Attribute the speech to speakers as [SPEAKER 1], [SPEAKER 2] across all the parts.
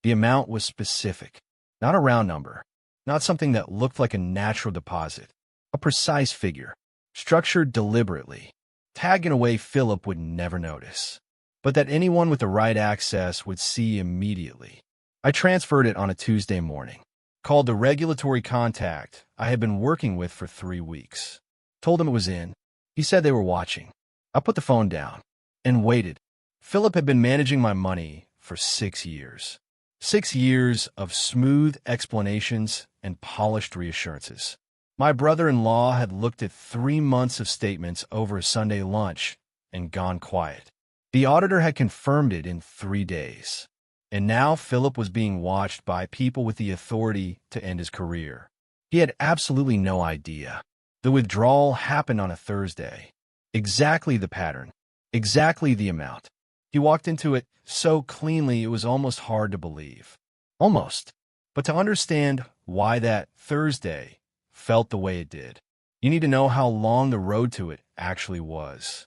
[SPEAKER 1] The amount was specific, not a round number, not something that looked like a natural deposit, a precise figure, structured deliberately, tagged in a way Philip would never notice, but that anyone with the right access would see immediately. I transferred it on a Tuesday morning, called the regulatory contact I had been working with for 3 weeks, told him it was in. He said they were watching. I put the phone down and waited. Philip had been managing my money for 6 years. 6 years of smooth explanations and polished reassurances. My brother-in-law had looked at 3 months of statements over a Sunday lunch and gone quiet. The auditor had confirmed it in 3 days. And now Philip was being watched by people with the authority to end his career. He had absolutely no idea. The withdrawal happened on a Thursday. Exactly the pattern. Exactly the amount. He walked into it so cleanly it was almost hard to believe. Almost. But to understand why that Thursday felt the way it did, you need to know how long the road to it actually was.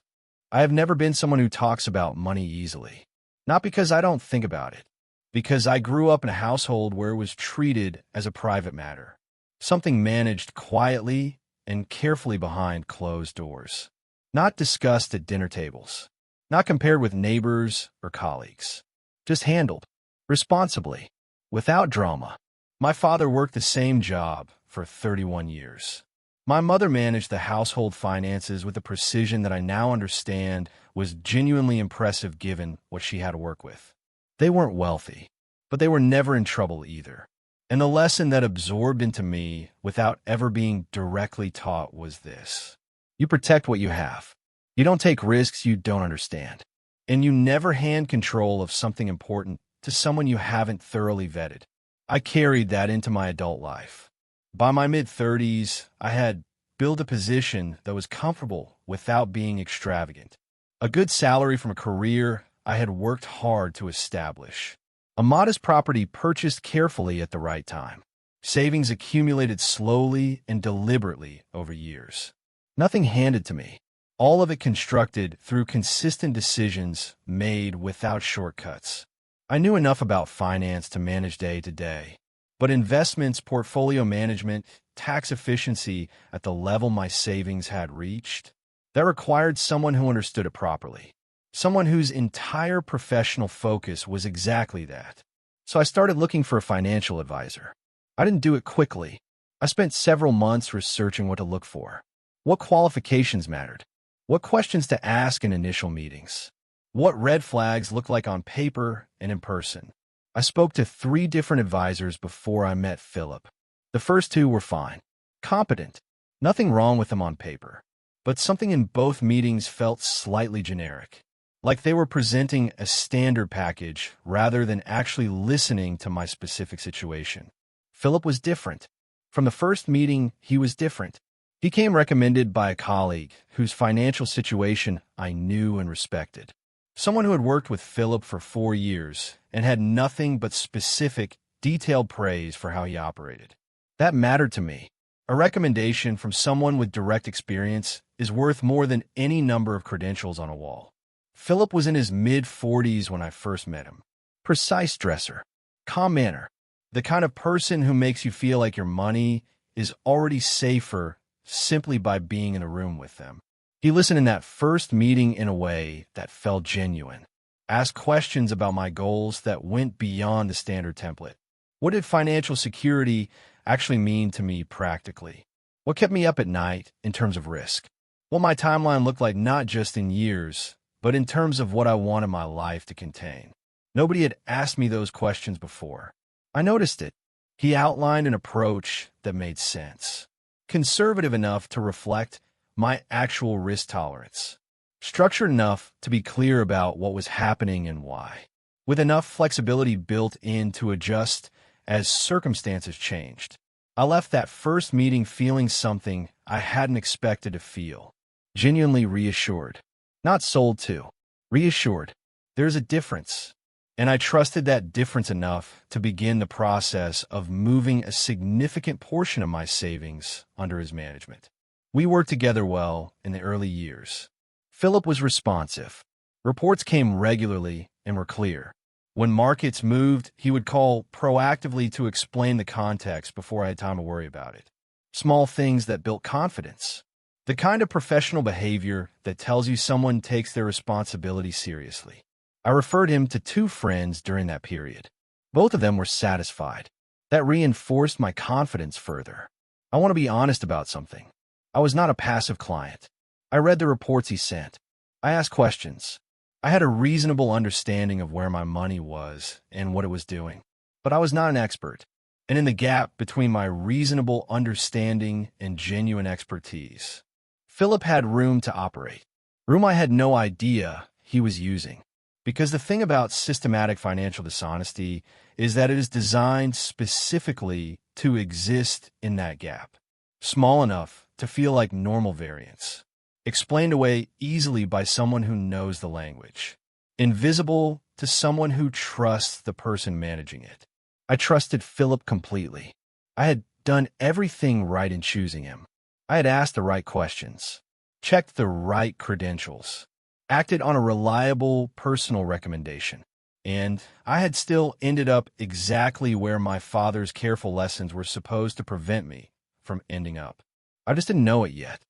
[SPEAKER 1] I have never been someone who talks about money easily. Not because I don't think about it, because I grew up in a household where it was treated as a private matter, something managed quietly and carefully behind closed doors, not discussed at dinner tables, not compared with neighbors or colleagues, just handled responsibly, without drama. My father worked the same job for 31 years. My mother managed the household finances with a precision that I now understand was genuinely impressive given what she had to work with. They weren't wealthy, but they were never in trouble either. And the lesson that absorbed into me without ever being directly taught was this. You protect what you have. You don't take risks you don't understand. And you never hand control of something important to someone you haven't thoroughly vetted. I carried that into my adult life. By my mid-30s, I had built a position that was comfortable without being extravagant. A good salary from a career I had worked hard to establish. A modest property purchased carefully at the right time. Savings accumulated slowly and deliberately over years. Nothing handed to me. All of it constructed through consistent decisions made without shortcuts. I knew enough about finance to manage day to day, but investments, portfolio management, tax efficiency at the level my savings had reached, that required someone who understood it properly. Someone whose entire professional focus was exactly that. So I started looking for a financial advisor. I didn't do it quickly. I spent several months researching what to look for, what qualifications mattered, what questions to ask in initial meetings, what red flags looked like on paper and in person. I spoke to 3 different advisors before I met Philip. The first 2 were fine, competent, nothing wrong with them on paper, but something in both meetings felt slightly generic. Like they were presenting a standard package rather than actually listening to my specific situation. Philip was different. From the first meeting, he was different. He came recommended by a colleague whose financial situation I knew and respected. Someone who had worked with Philip for 4 years and had nothing but specific, detailed praise for how he operated. That mattered to me. A recommendation from someone with direct experience is worth more than any number of credentials on a wall. Philip was in his mid-40s when I first met him. Precise dresser, calm manner, the kind of person who makes you feel like your money is already safer simply by being in a room with them. He listened in that first meeting in a way that felt genuine, asked questions about my goals that went beyond the standard template. What did financial security actually mean to me practically? What kept me up at night in terms of risk? What my timeline looked like not just in years, but in terms of what I wanted my life to contain. Nobody had asked me those questions before. I noticed it. He outlined an approach that made sense. Conservative enough to reflect my actual risk tolerance. Structured enough to be clear about what was happening and why. With enough flexibility built in to adjust as circumstances changed. I left that first meeting feeling something I hadn't expected to feel. Genuinely reassured. Not sold to. Reassured. There's a difference. And I trusted that difference enough to begin the process of moving a significant portion of my savings under his management. We worked together well in the early years. Philip was responsive. Reports came regularly and were clear. When markets moved, he would call proactively to explain the context before I had time to worry about it. Small things that built confidence. The kind of professional behavior that tells you someone takes their responsibility seriously. I referred him to 2 friends during that period. Both of them were satisfied. That reinforced my confidence further. I want to be honest about something. I was not a passive client. I read the reports he sent. I asked questions. I had a reasonable understanding of where my money was and what it was doing. But I was not an expert. And in the gap between my reasonable understanding and genuine expertise, Philip had room to operate. Room I had no idea he was using. Because the thing about systematic financial dishonesty is that it is designed specifically to exist in that gap. Small enough to feel like normal variance. Explained away easily by someone who knows the language. Invisible to someone who trusts the person managing it. I trusted Philip completely. I had done everything right in choosing him. I had asked the right questions, checked the right credentials, acted on a reliable personal recommendation, and I had still ended up exactly where my father's careful lessons were supposed to prevent me from ending up. I just didn't know it yet.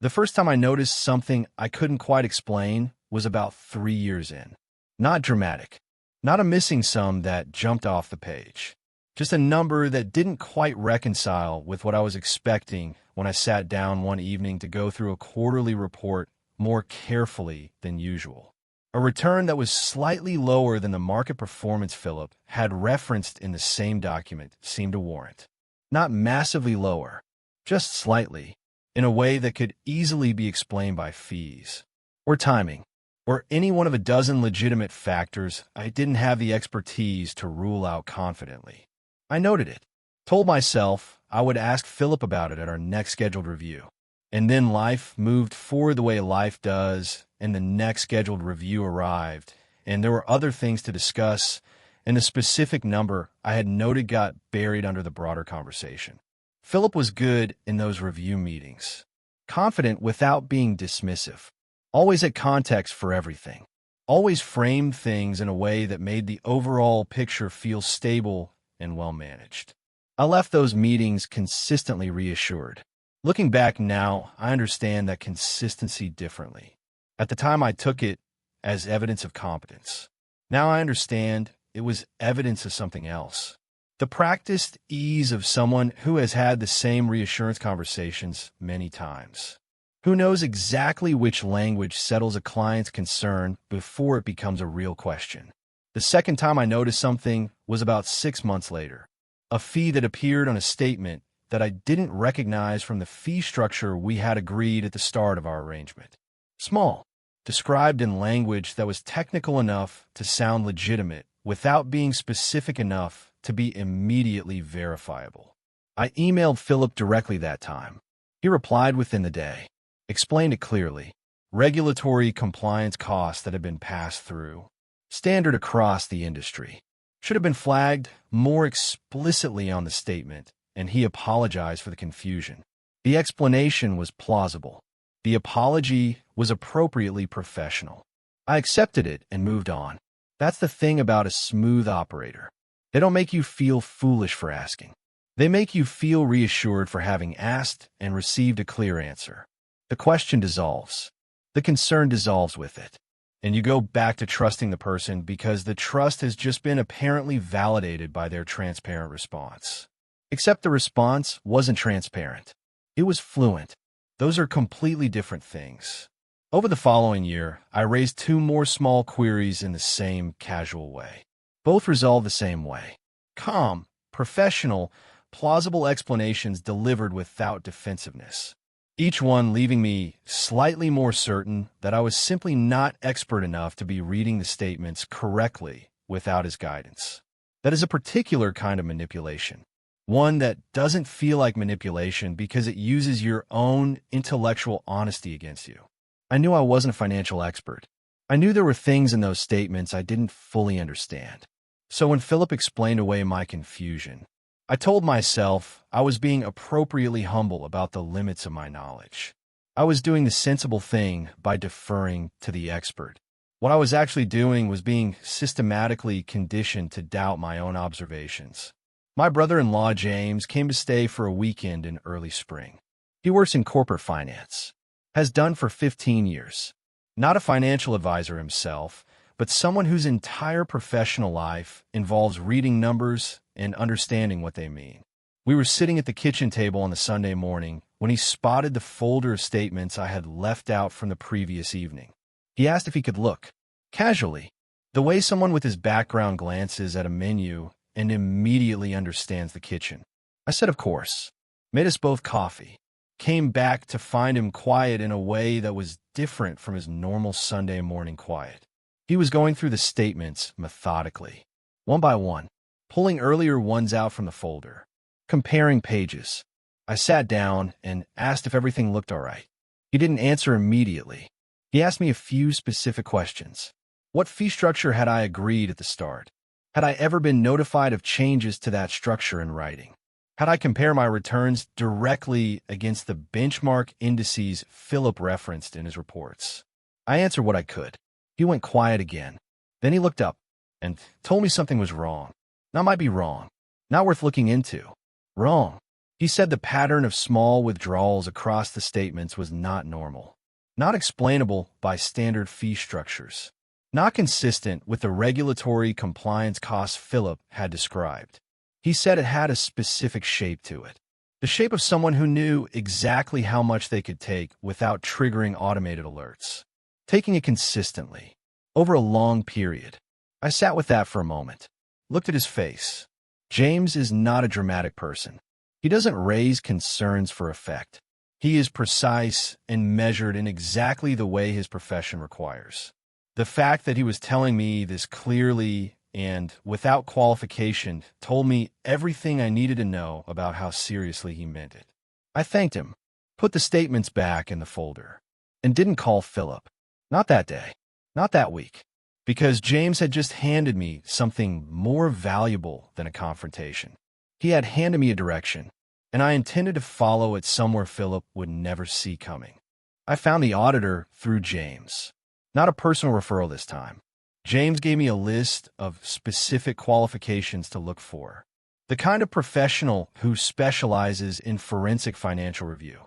[SPEAKER 1] The first time I noticed something I couldn't quite explain was about 3 years in. Not dramatic. Not a missing sum that jumped off the page. Just a number that didn't quite reconcile with what I was expecting when I sat down one evening to go through a quarterly report more carefully than usual. A return that was slightly lower than the market performance Philip had referenced in the same document seemed to warrant. Not massively lower, just slightly, in a way that could easily be explained by fees, or timing, or any one of a dozen legitimate factors I didn't have the expertise to rule out confidently. I noted it, told myself I would ask Philip about it at our next scheduled review. And then life moved forward the way life does, and the next scheduled review arrived, and there were other things to discuss, and the specific number I had noted got buried under the broader conversation. Philip was good in those review meetings, confident without being dismissive, always at context for everything, always framed things in a way that made the overall picture feel stable and well-managed. I left those meetings consistently reassured. Looking back now, I understand that consistency differently. At the time, I took it as evidence of competence. Now I understand it was evidence of something else. The practiced ease of someone who has had the same reassurance conversations many times. Who knows exactly which language settles a client's concern before it becomes a real question. The second time I noticed something was about 6 months later. A fee that appeared on a statement that I didn't recognize from the fee structure we had agreed at the start of our arrangement. Small, described in language that was technical enough to sound legitimate without being specific enough to be immediately verifiable. I emailed Philip directly that time. He replied within the day, explained it clearly. Regulatory compliance costs that had been passed through. Standard across the industry. Should have been flagged more explicitly on the statement, and he apologized for the confusion. The explanation was plausible. The apology was appropriately professional. I accepted it and moved on. That's the thing about a smooth operator. They don't make you feel foolish for asking. They make you feel reassured for having asked and received a clear answer. The question dissolves. The concern dissolves with it. And you go back to trusting the person because the trust has just been apparently validated by their transparent response. Except the response wasn't transparent. It was fluent. Those are completely different things. Over the following year, I raised 2 more small queries in the same casual way. Both resolved the same way. Calm, professional, plausible explanations delivered without defensiveness. Each one leaving me slightly more certain that I was simply not expert enough to be reading the statements correctly without his guidance. That is a particular kind of manipulation. One that doesn't feel like manipulation because it uses your own intellectual honesty against you. I knew I wasn't a financial expert. I knew there were things in those statements I didn't fully understand. So when Philip explained away my confusion, I told myself I was being appropriately humble about the limits of my knowledge. I was doing the sensible thing by deferring to the expert. What I was actually doing was being systematically conditioned to doubt my own observations. My brother-in-law, James, came to stay for a weekend in early spring. He works in corporate finance, has done for 15 years. Not a financial advisor himself, but someone whose entire professional life involves reading numbers and understanding what they mean. We were sitting at the kitchen table on the Sunday morning when he spotted the folder of statements I had left out from the previous evening. He asked if he could look, casually, the way someone with his background glances at a menu and immediately understands the kitchen. I said, of course. Made us both coffee. Came back to find him quiet in a way that was different from his normal Sunday morning quiet. He was going through the statements methodically, one by one, pulling earlier ones out from the folder, comparing pages. I sat down and asked if everything looked all right. He didn't answer immediately. He asked me a few specific questions. What fee structure had I agreed at the start? Had I ever been notified of changes to that structure in writing? Had I compared my returns directly against the benchmark indices Philip referenced in his reports? I answered what I could. He went quiet again. Then he looked up and told me something was wrong. Now, might be wrong. Not worth looking into. Wrong. He said the pattern of small withdrawals across the statements was not normal, not explainable by standard fee structures, not consistent with the regulatory compliance costs Philip had described. He said it had a specific shape to it, the shape of someone who knew exactly how much they could take without triggering automated alerts, taking it consistently, over a long period. I sat with that for a moment, looked at his face. James is not a dramatic person. He doesn't raise concerns for effect. He is precise and measured in exactly the way his profession requires. The fact that he was telling me this clearly and without qualification told me everything I needed to know about how seriously he meant it. I thanked him, put the statements back in the folder, and didn't call Philip. Not that day, not that week, because James had just handed me something more valuable than a confrontation. He had handed me a direction, and I intended to follow it somewhere Philip would never see coming. I found the auditor through James. Not a personal referral this time. James gave me a list of specific qualifications to look for. The kind of professional who specializes in forensic financial review,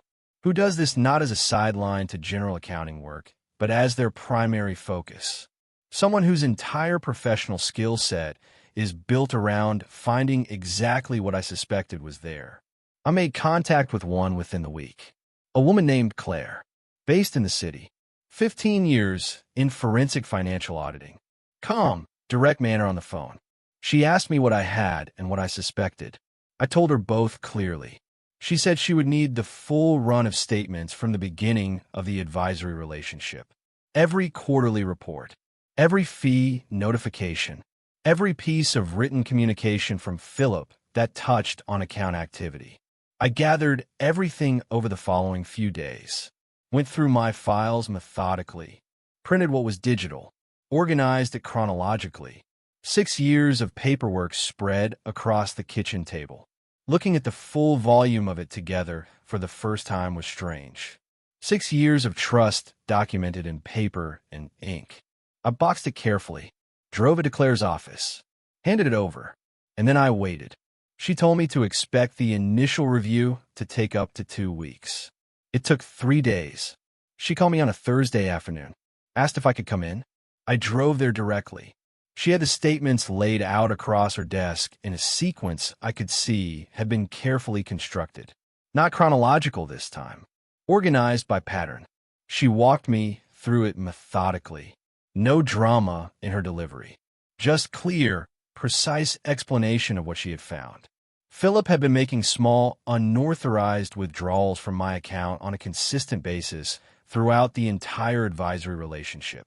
[SPEAKER 1] who does this not as a sideline to general accounting work, but as their primary focus. Someone whose entire professional skill set is built around finding exactly what I suspected was there. I made contact with one within the week. A woman named Claire, based in the city, 15 years in forensic financial auditing. Calm, direct manner on the phone. She asked me what I had and what I suspected. I told her both clearly. She said she would need the full run of statements from the beginning of the advisory relationship. Every quarterly report, every fee notification, every piece of written communication from Philip that touched on account activity. I gathered everything over the following few days, went through my files methodically, printed what was digital, organized it chronologically. 6 years of paperwork spread across the kitchen table. Looking at the full volume of it together for the first time was strange. 6 years of trust documented in paper and ink. I boxed it carefully, drove it to Claire's office, handed it over, and then I waited. She told me to expect the initial review to take up to 2 weeks. It took 3 days. She called me on a Thursday afternoon, asked if I could come in. I drove there directly. She had the statements laid out across her desk in a sequence I could see had been carefully constructed. Not chronological this time, organized by pattern. She walked me through it methodically. No drama in her delivery. Just clear, precise explanation of what she had found. Philip had been making small, unauthorized withdrawals from my account on a consistent basis throughout the entire advisory relationship.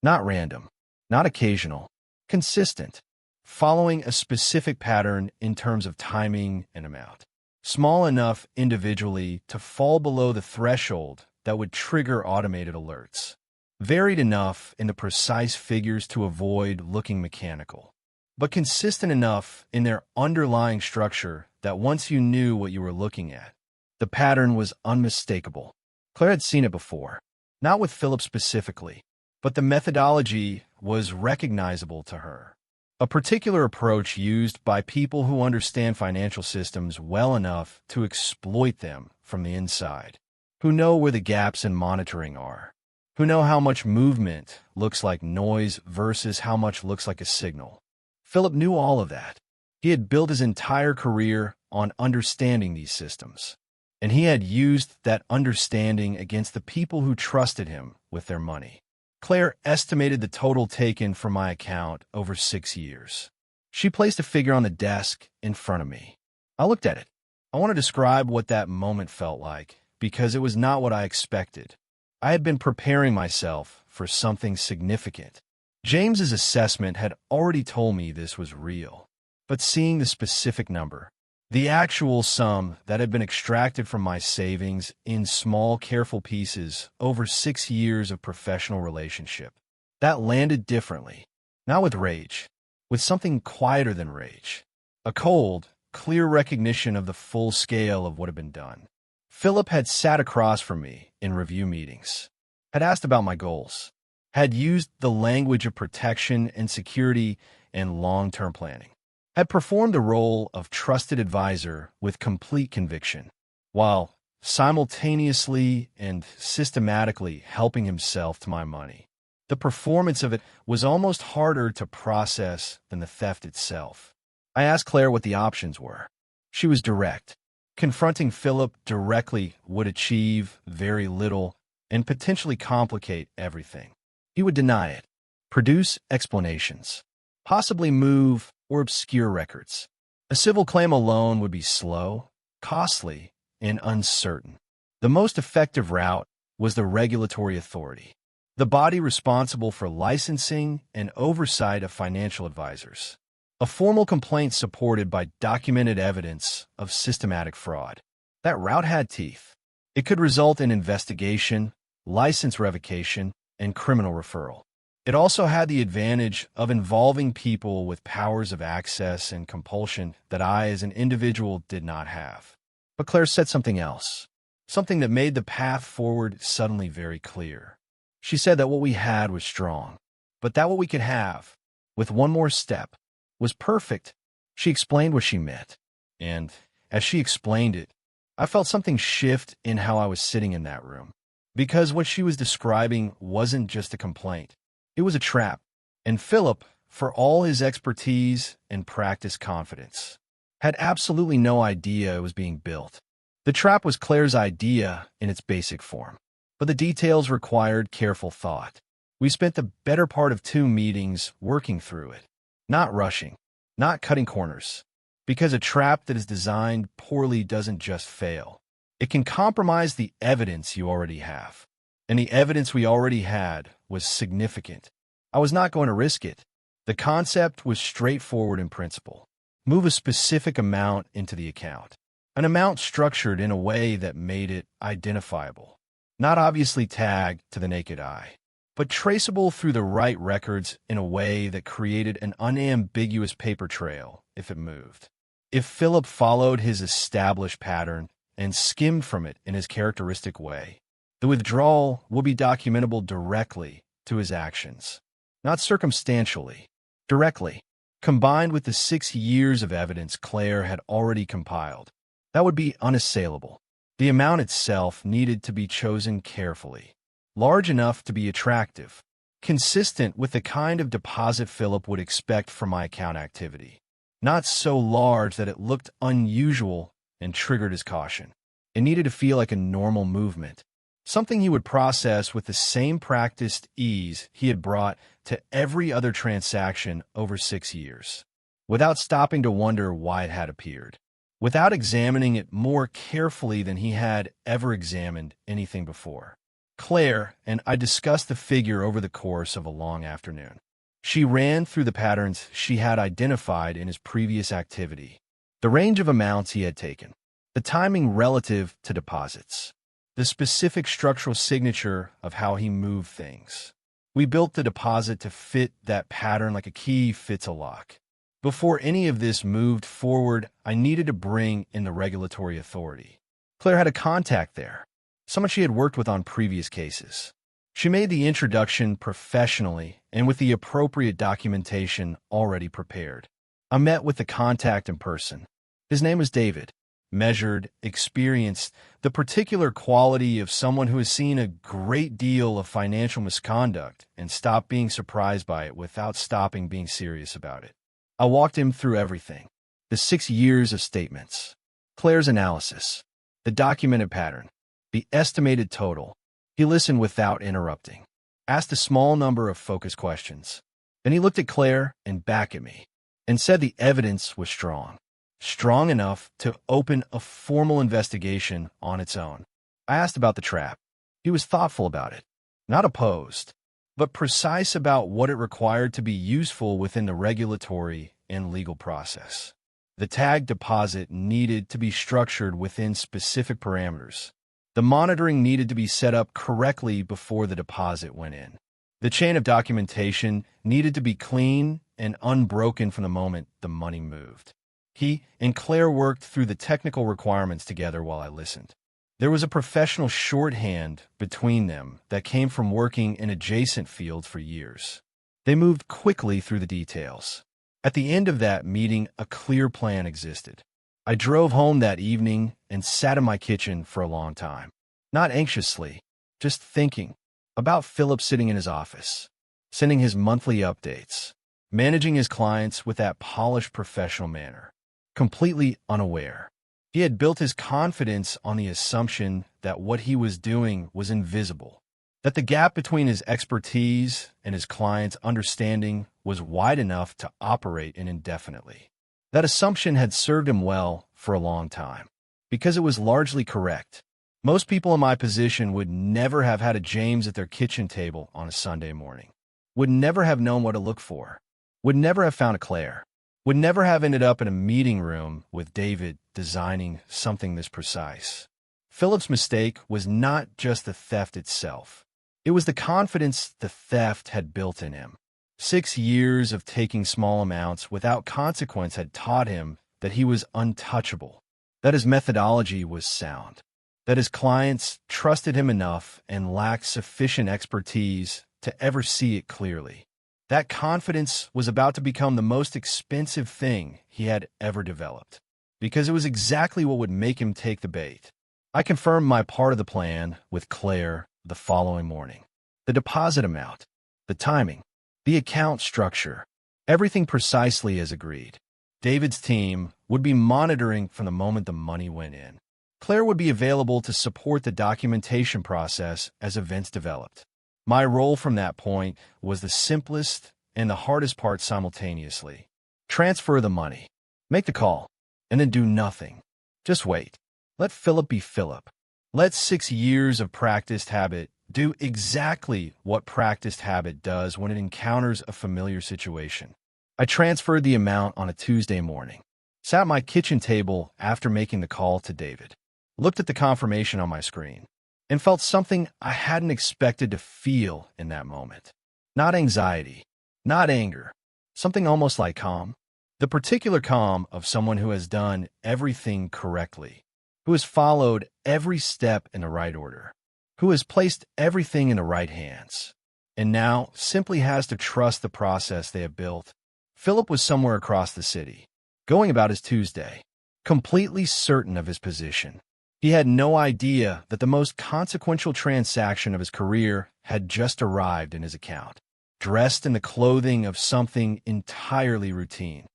[SPEAKER 1] Not random, not occasional, consistent, following a specific pattern in terms of timing and amount. Small enough individually to fall below the threshold that would trigger automated alerts. Varied enough in the precise figures to avoid looking mechanical, but consistent enough in their underlying structure that once you knew what you were looking at, the pattern was unmistakable. Claire had seen it before, not with Philip specifically, but the methodology was recognizable to her. A particular approach used by people who understand financial systems well enough to exploit them from the inside, who know where the gaps in monitoring are, who know how much movement looks like noise versus how much looks like a signal. Philip knew all of that. He had built his entire career on understanding these systems, and he had used that understanding against the people who trusted him with their money. Claire estimated the total taken from my account over 6 years. She placed a figure on the desk in front of me. I looked at it. I want to describe what that moment felt like, because it was not what I expected. I had been preparing myself for something significant. James's assessment had already told me this was real, but seeing the specific number, the actual sum that had been extracted from my savings in small, careful pieces over 6 years of professional relationship, that landed differently. Not with rage, with something quieter than rage. A cold, clear recognition of the full scale of what had been done. Philip had sat across from me in review meetings, had asked about my goals, had used the language of protection and security and long-term planning, had performed the role of trusted advisor with complete conviction, while simultaneously and systematically helping himself to my money. The performance of it was almost harder to process than the theft itself. I asked Claire what the options were. She was direct. Confronting Philip directly would achieve very little and potentially complicate everything. He would deny it, produce explanations, possibly move or obscure records. A civil claim alone would be slow, costly, and uncertain. The most effective route was the regulatory authority, the body responsible for licensing and oversight of financial advisors. A formal complaint supported by documented evidence of systematic fraud. That route had teeth. It could result in investigation, license revocation, and criminal referral. It also had the advantage of involving people with powers of access and compulsion that I, as an individual, did not have. But Claire said something else, something that made the path forward suddenly very clear. She said that what we had was strong, but that what we could have, with one more step, was perfect. She explained what she meant, and as she explained it, I felt something shift in how I was sitting in that room. Because what she was describing wasn't just a complaint. It was a trap, and Philip, for all his expertise and practiced confidence, had absolutely no idea it was being built. The trap was Claire's idea in its basic form, but the details required careful thought. We spent the better part of 2 meetings working through it, not rushing, not cutting corners, because a trap that is designed poorly doesn't just fail. It can compromise the evidence you already have. And the evidence we already had was significant. I was not going to risk it. The concept was straightforward in principle. Move a specific amount into the account. An amount structured in a way that made it identifiable. Not obviously tagged to the naked eye, but traceable through the right records in a way that created an unambiguous paper trail if it moved. If Philip followed his established pattern and skimmed from it in his characteristic way, the withdrawal will be documentable directly to his actions, not circumstantially, directly, combined with the 6 years of evidence Claire had already compiled. That would be unassailable. The amount itself needed to be chosen carefully, large enough to be attractive, consistent with the kind of deposit Philip would expect from my account activity, not so large that it looked unusual and triggered his caution. It needed to feel like a normal movement, something he would process with the same practiced ease he had brought to every other transaction over 6 years, without stopping to wonder why it had appeared, without examining it more carefully than he had ever examined anything before. Claire and I discussed the figure over the course of a long afternoon. She ran through the patterns she had identified in his previous activity, the range of amounts he had taken, the timing relative to deposits, the specific structural signature of how he moved things. We built the deposit to fit that pattern like a key fits a lock. Before any of this moved forward, I needed to bring in the regulatory authority. Claire had a contact there, someone she had worked with on previous cases. She made the introduction professionally and with the appropriate documentation already prepared. I met with the contact in person. His name was David. Measured, experienced, the particular quality of someone who has seen a great deal of financial misconduct and stopped being surprised by it without stopping being serious about it. I walked him through everything. The 6 years of statements, Claire's analysis, the documented pattern, the estimated total. He listened without interrupting, asked a small number of focused questions. Then he looked at Claire and back at me and said the evidence was strong enough to open a formal investigation on its own. I asked about the trap. He was thoughtful about it, not opposed, but precise about what it required to be useful within the regulatory and legal process. The tag deposit needed to be structured within specific parameters. The monitoring needed to be set up correctly before the deposit went in. The chain of documentation needed to be clean and unbroken from the moment the money moved. He and Claire worked through the technical requirements together while I listened. There was a professional shorthand between them that came from working in adjacent fields for years. They moved quickly through the details. At the end of that meeting, a clear plan existed. I drove home that evening and sat in my kitchen for a long time. Not anxiously, just thinking about Philip sitting in his office, sending his monthly updates, managing his clients with that polished professional manner, completely unaware. He had built his confidence on the assumption that what he was doing was invisible, that the gap between his expertise and his client's understanding was wide enough to operate indefinitely. That assumption had served him well for a long time, because it was largely correct. Most people in my position would never have had a James at their kitchen table on a Sunday morning, would never have known what to look for, would never have found a Claire, would never have ended up in a meeting room with David designing something this precise. Philip's mistake was not just the theft itself. It was the confidence the theft had built in him. 6 years of taking small amounts without consequence had taught him that he was untouchable, that his methodology was sound, that his clients trusted him enough and lacked sufficient expertise to ever see it clearly. That confidence was about to become the most expensive thing he had ever developed, because it was exactly what would make him take the bait. I confirmed my part of the plan with Claire the following morning. The deposit amount, the timing, the account structure, everything precisely as agreed. David's team would be monitoring from the moment the money went in. Claire would be available to support the documentation process as events developed. My role from that point was the simplest and the hardest part simultaneously. Transfer the money, make the call, and then do nothing. Just wait. Let Philip be Philip. Let 6 years of practiced habit do exactly what practiced habit does when it encounters a familiar situation. I transferred the amount on a Tuesday morning, sat at my kitchen table after making the call to David, looked at the confirmation on my screen, and felt something I hadn't expected to feel in that moment. Not anxiety, not anger, something almost like calm. The particular calm of someone who has done everything correctly, who has followed every step in the right order, who has placed everything in the right hands, and now simply has to trust the process they have built. Philip was somewhere across the city, going about his Tuesday, completely certain of his position. He had no idea that the most consequential transaction of his career had just arrived in his account, dressed in the clothing of something entirely routine.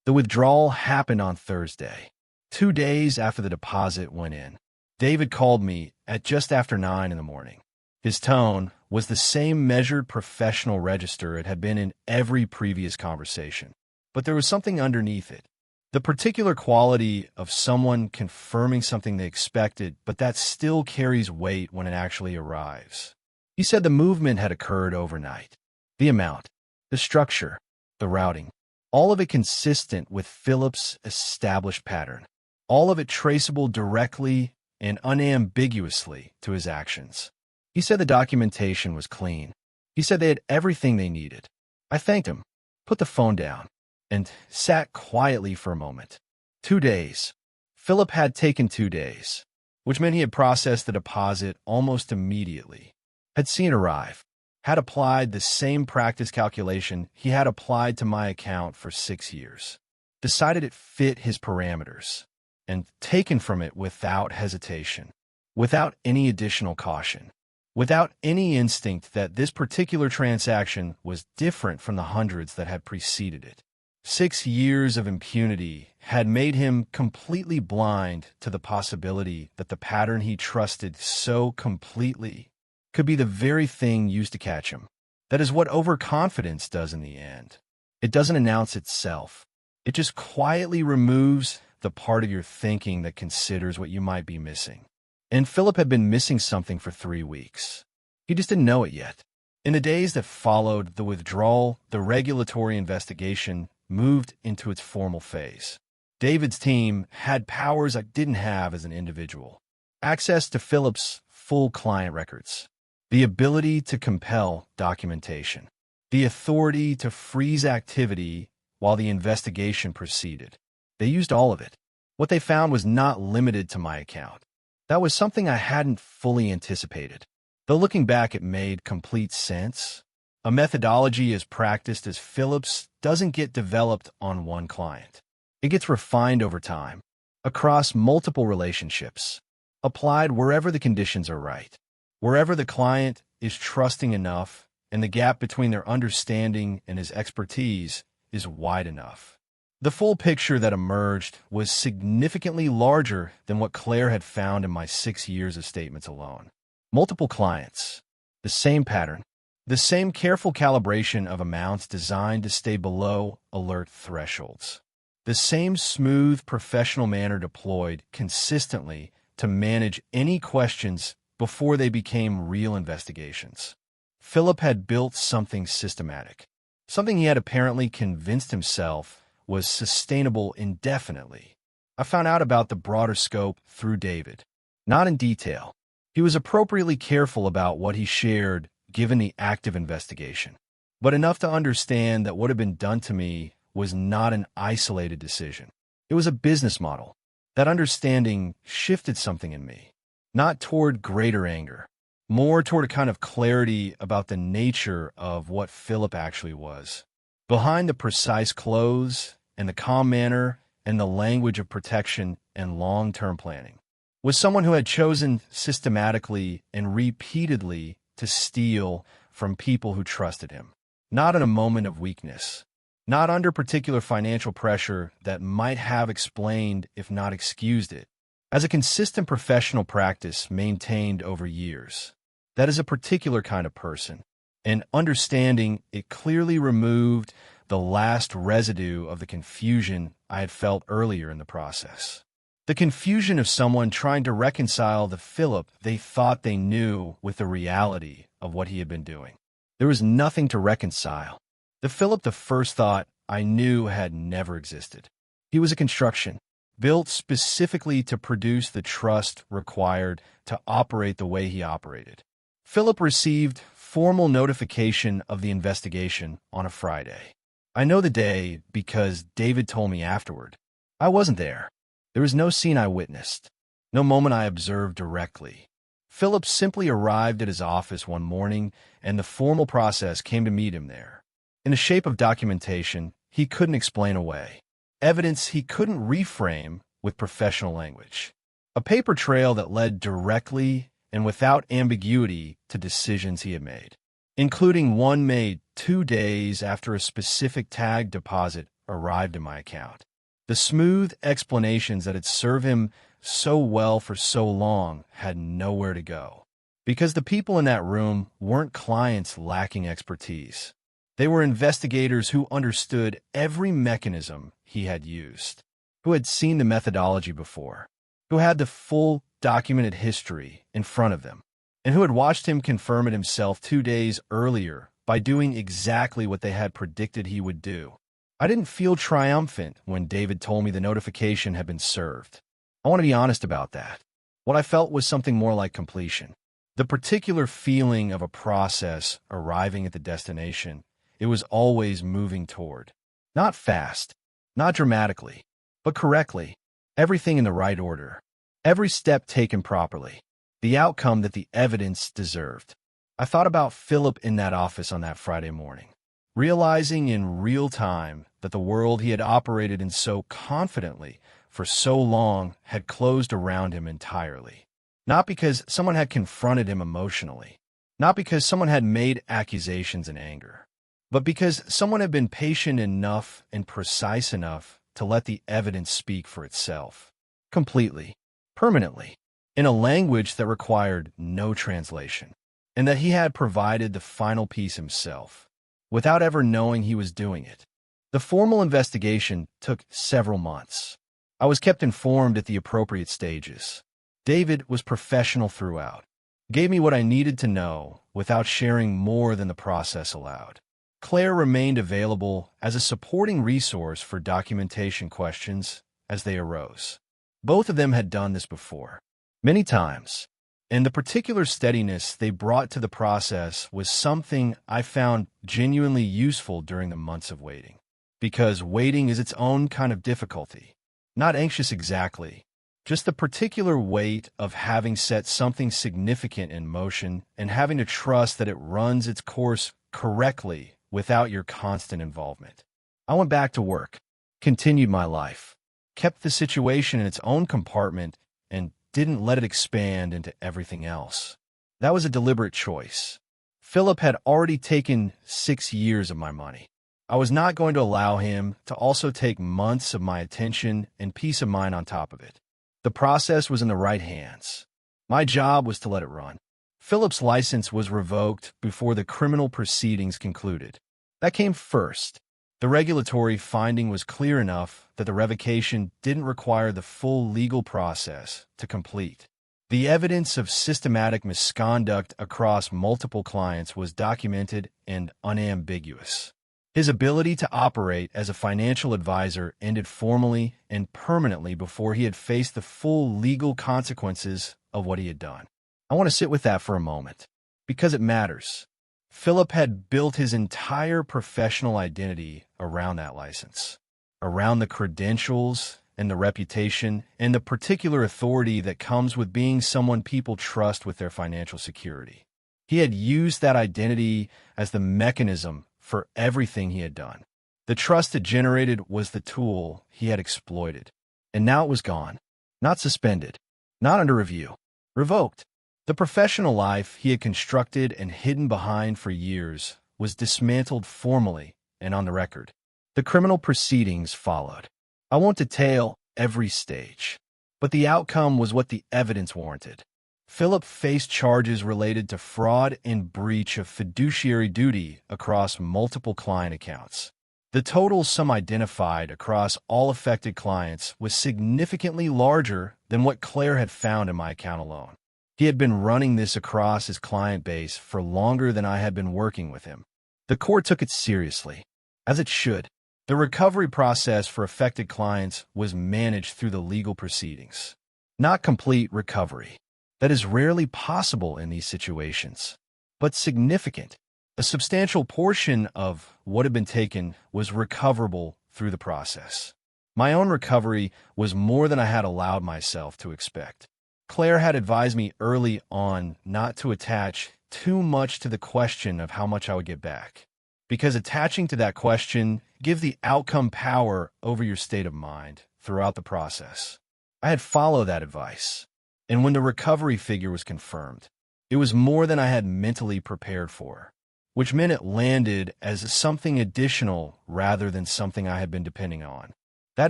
[SPEAKER 1] The withdrawal happened on Thursday, 2 days after the deposit went in. David called me at just after 9 in the morning. His tone was the same measured professional register it had been in every previous conversation, but there was something underneath it. The particular quality of someone confirming something they expected, but that still carries weight when it actually arrives. He said the movement had occurred overnight. The amount, the structure, the routing, all of it consistent with Philip's established pattern, all of it traceable directly and unambiguously to his actions. He said the documentation was clean. He said they had everything they needed. I thanked him, put the phone down, and sat quietly for a moment. 2 days. Philip had taken 2 days, which meant he had processed the deposit almost immediately. had seen it arrive, had applied the same practice calculation he had applied to my account for 6 years, decided it fit his parameters, and taken from it without hesitation, without any additional caution, without any instinct that this particular transaction was different from the hundreds that had preceded it. 6 years of impunity had made him completely blind to the possibility that the pattern he trusted so completely could be the very thing used to catch him. That is what overconfidence does in the end. It doesn't announce itself. It just quietly removes the part of your thinking that considers what you might be missing. And Philip had been missing something for 3 weeks. He just didn't know it yet. In the days that followed the withdrawal, the regulatory investigation moved into its formal phase. David's team had powers I didn't have as an individual. Access to Philip's full client records, the ability to compel documentation, the authority to freeze activity while the investigation proceeded. They used all of it. What they found was not limited to my account. That was something I hadn't fully anticipated. Though looking back, it made complete sense. A methodology as practiced as Philip's doesn't get developed on one client. It gets refined over time, across multiple relationships, applied wherever the conditions are right, wherever the client is trusting enough and the gap between their understanding and his expertise is wide enough. The full picture that emerged was significantly larger than what Claire had found in my 6 years of statements alone. Multiple clients, the same pattern, the same careful calibration of amounts designed to stay below alert thresholds, the same smooth professional manner deployed consistently to manage any questions before they became real investigations. Philip had built something systematic, something he had apparently convinced himself was sustainable indefinitely. I found out about the broader scope through David. Not in detail. He was appropriately careful about what he shared given the active investigation, but enough to understand that what had been done to me was not an isolated decision. It was a business model. That understanding shifted something in me, not toward greater anger, more toward a kind of clarity about the nature of what Philip actually was. Behind the precise clothes and the calm manner and the language of protection and long-term planning was someone who had chosen systematically and repeatedly to steal from people who trusted him, not in a moment of weakness, not under particular financial pressure that might have explained, if not excused it, as a consistent professional practice maintained over years. That is a particular kind of person, and understanding it clearly removed the last residue of the confusion I had felt earlier in the process. The confusion of someone trying to reconcile the Philip they thought they knew with the reality of what he had been doing. There was nothing to reconcile. The Philip the first thought I knew had never existed. He was a construction, built specifically to produce the trust required to operate the way he operated. Philip received formal notification of the investigation on a Friday. I know the day because David told me afterward. I wasn't there. There was no scene I witnessed, no moment I observed directly. Philip simply arrived at his office one morning, and the formal process came to meet him there. In the shape of documentation he couldn't explain away, evidence he couldn't reframe with professional language, a paper trail that led directly and without ambiguity to decisions he had made, including one made 2 days after a specific tag deposit arrived in my account. The smooth explanations that had served him so well for so long had nowhere to go, because the people in that room weren't clients lacking expertise. They were investigators who understood every mechanism he had used, who had seen the methodology before, who had the full documented history in front of them, and who had watched him confirm it himself 2 days earlier by doing exactly what they had predicted he would do. I didn't feel triumphant when David told me the notification had been served. I want to be honest about that. What I felt was something more like completion. The particular feeling of a process arriving at the destination it was always moving toward. Not fast, not dramatically, but correctly. Everything in the right order. Every step taken properly. The outcome that the evidence deserved. I thought about Philip in that office on that Friday morning, realizing in real time that the world he had operated in so confidently for so long had closed around him entirely. Not because someone had confronted him emotionally, not because someone had made accusations in anger, but because someone had been patient enough and precise enough to let the evidence speak for itself, completely, permanently, in a language that required no translation, and that he had provided the final piece himself, without ever knowing he was doing it. The formal investigation took several months. I was kept informed at the appropriate stages. David was professional throughout, gave me what I needed to know without sharing more than the process allowed. Claire remained available as a supporting resource for documentation questions as they arose. Both of them had done this before, many times, and the particular steadiness they brought to the process was something I found genuinely useful during the months of waiting. Because waiting is its own kind of difficulty. Not anxious exactly, just the particular weight of having set something significant in motion and having to trust that it runs its course correctly without your constant involvement. I went back to work, continued my life, kept the situation in its own compartment, and didn't let it expand into everything else. That was a deliberate choice. Philip had already taken 6 years of my money. I was not going to allow him to also take months of my attention and peace of mind on top of it. The process was in the right hands. My job was to let it run. Philip's license was revoked before the criminal proceedings concluded. That came first. The regulatory finding was clear enough that the revocation didn't require the full legal process to complete. The evidence of systematic misconduct across multiple clients was documented and unambiguous. His ability to operate as a financial advisor ended formally and permanently before he had faced the full legal consequences of what he had done. I want to sit with that for a moment, because it matters. Philip had built his entire professional identity around that license, around the credentials and the reputation and the particular authority that comes with being someone people trust with their financial security. He had used that identity as the mechanism for everything he had done. The trust it generated was the tool he had exploited. And now it was gone. Not suspended. Not under review. Revoked. The professional life he had constructed and hidden behind for years was dismantled formally and on the record. The criminal proceedings followed. I won't detail every stage, but the outcome was what the evidence warranted. Philip faced charges related to fraud and breach of fiduciary duty across multiple client accounts. The total sum identified across all affected clients was significantly larger than what Claire had found in my account alone. He had been running this across his client base for longer than I had been working with him. The court took it seriously, as it should. The recovery process for affected clients was managed through the legal proceedings. Not complete recovery. That is rarely possible in these situations, but significant. A substantial portion of what had been taken was recoverable through the process. My own recovery was more than I had allowed myself to expect. Claire had advised me early on not to attach too much to the question of how much I would get back, because attaching to that question gives the outcome power over your state of mind throughout the process. I had followed that advice. And when the recovery figure was confirmed, it was more than I had mentally prepared for, which meant it landed as something additional rather than something I had been depending on. That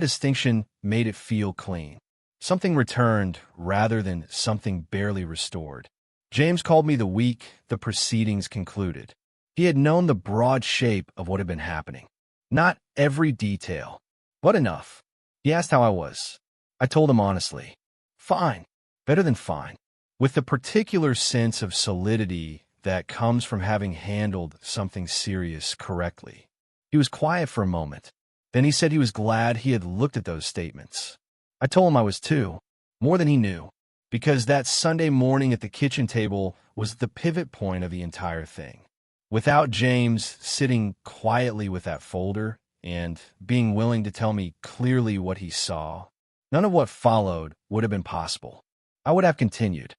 [SPEAKER 1] distinction made it feel clean. Something returned rather than something barely restored. James called me the week the proceedings concluded. He had known the broad shape of what had been happening. Not every detail, but enough. He asked how I was. I told him honestly. Fine. Better than fine, with the particular sense of solidity that comes from having handled something serious correctly. He was quiet for a moment. Then he said he was glad he had looked at those statements. I told him I was too, more than he knew, because that Sunday morning at the kitchen table was the pivot point of the entire thing. Without James sitting quietly with that folder and being willing to tell me clearly what he saw, none of what followed would have been possible. I would have continued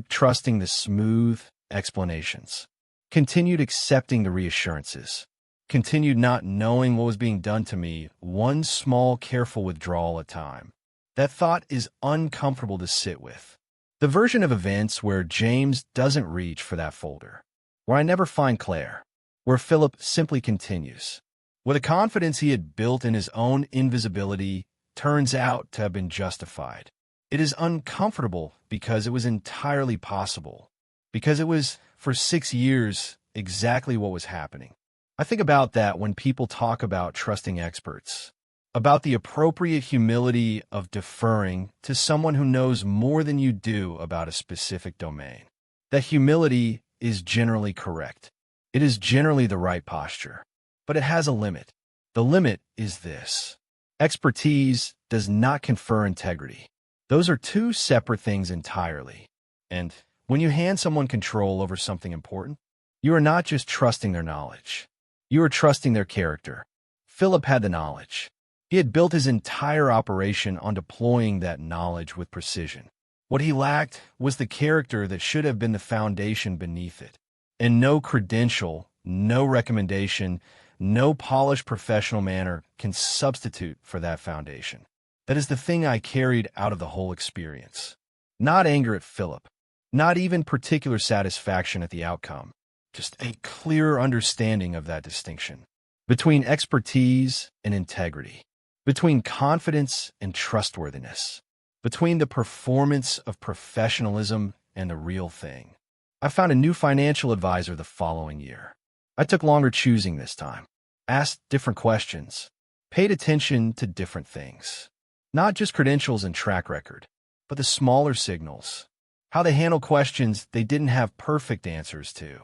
[SPEAKER 1] trusting the smooth, explanations, continued accepting the reassurances, continued not knowing what was being done to me, one small, careful withdrawal at a time. That thought is uncomfortable to sit with. The version of events where James doesn't reach for that folder, where I never find Claire, where Philip simply continues. Where the confidence he had built in his own invisibility turns out to have been justified. It is uncomfortable because it was entirely possible, because it was, for 6 years, exactly what was happening. I think about that when people talk about trusting experts, about the appropriate humility of deferring to someone who knows more than you do about a specific domain. That humility is generally correct. It is generally the right posture, but it has a limit. The limit is this: expertise does not confer integrity. Those are two separate things entirely. And when you hand someone control over something important, you are not just trusting their knowledge. You are trusting their character. Philip had the knowledge. He had built his entire operation on deploying that knowledge with precision. What he lacked was the character that should have been the foundation beneath it. And no credential, no recommendation, no polished professional manner can substitute for that foundation. That is the thing I carried out of the whole experience. Not anger at Philip, not even particular satisfaction at the outcome, just a clearer understanding of that distinction between expertise and integrity, between confidence and trustworthiness, between the performance of professionalism and the real thing. I found a new financial advisor the following year. I took longer choosing this time, asked different questions, paid attention to different things. Not just credentials and track record, but the smaller signals, how they handle questions they didn't have perfect answers to,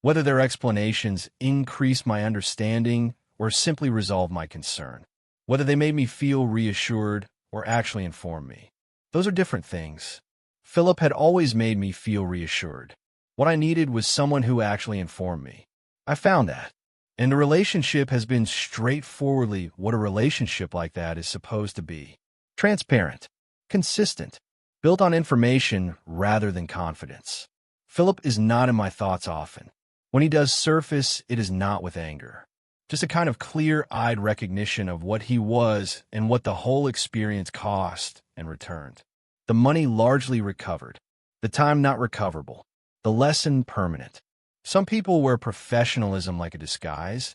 [SPEAKER 1] whether their explanations increased my understanding or simply resolved my concern, whether they made me feel reassured or actually informed me. Those are different things. Philip had always made me feel reassured. What I needed was someone who actually informed me. I found that. And the relationship has been straightforwardly what a relationship like that is supposed to be. Transparent, consistent, built on information rather than confidence. Philip is not in my thoughts often. When he does surface, it is not with anger. Just a kind of clear-eyed recognition of what he was and what the whole experience cost and returned. The money largely recovered, the time not recoverable, the lesson permanent. Some people wear professionalism like a disguise,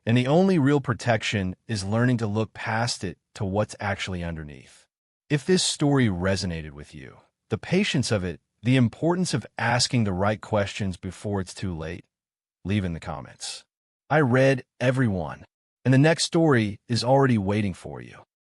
[SPEAKER 1] and the only real protection is learning to look past it to what's actually underneath. If this story resonated with you, the patience of it, the importance of asking the right questions before it's too late, leave in the comments. I read every one, and the next story is already waiting for you.